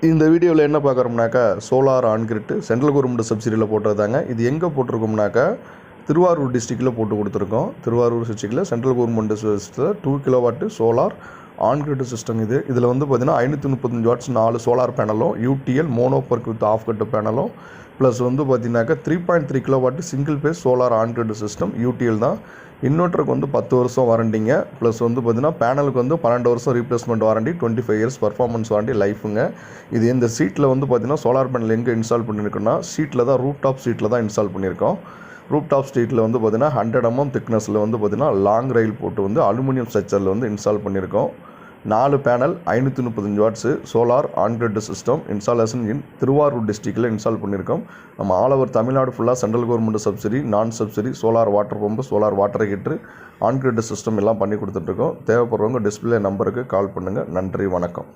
இந்த வீடியோவில் என்ன பார்க்குறோம்னாக்கா சோலார் ஆன்கிரிட் சென்ட்ரல் கவர்மெண்ட் சப்சிடியில் போட்டதாங்க. இது எங்கே போட்டிருக்கோம்னாக்கா திருவாரூர் டிஸ்ட்ரிக்டில் போட்டு கொடுத்துருக்கோம். திருவாரூர் டிஸ்ட்ரிக்டில் சென்ட்ரல் கவர்மெண்ட் சிஸ்டத்தில் 2 கிலோவாட் சோலார் ஆன்கிரிட் சிஸ்டம் இதில் வந்து பார்த்திங்கன்னா 535 வாட்ஸ் 4 சோலார் பேனலும் UTL monoperc with half cut பேனலும் ப்ளஸ் வந்து பார்த்திங்கனாக்கா 3.3 kilowatt single phase solar on grid system UTL தான். இன்வெர்ட்டருக்கு வந்து 10 வருஷம் வாரண்டிங்க. ப்ளஸ் வந்து பார்த்திங்கன்னா பேனலுக்கு வந்து 12 வருஷம் replacement warranty, 25 years performance warranty லைஃபுங்க. இது இந்த சீட்டில் வந்து பார்த்திங்கன்னா சோலார் பேனல் எங்கே இன்ஸ்டால் பண்ணியிருக்கோன்னா சீட்டில் தான் ரூப் டாப் சீட்டில் தான் இன்ஸ்டால் பண்ணியிருக்கோம். ரூப் டாப் ஸ்ட்ரீட்டில் வந்து பார்த்திங்கன்னா 100 mm திக்னஸில் வந்து பார்த்திங்கன்னா லாங் ரயில் போட்டு வந்து அலுமினியம் ஸ்ட்ரக்சரில் வந்து இன்ஸ்டால் பண்ணியிருக்கோம். 4 panel 535 watts solar on grid system installation in Thiruvarur டிஸ்ட்ரிக்டில் இன்ஸ்டால் பண்ணியிருக்கோம். நம்ம ஆல் ஓவர் தமிழ்நாடு ஃபுல்லாக சென்ட்ரல் கவர்மெண்ட் சப்சிடி, நான் subsidy, solar water pump, solar water heater, on grid system எல்லாம் பண்ணி கொடுத்துட்ருக்கோம். தேவைப்படுறவங்க டிஸ்பிளே நம்பருக்கு கால் பண்ணுங்கள். நன்றி, வணக்கம்.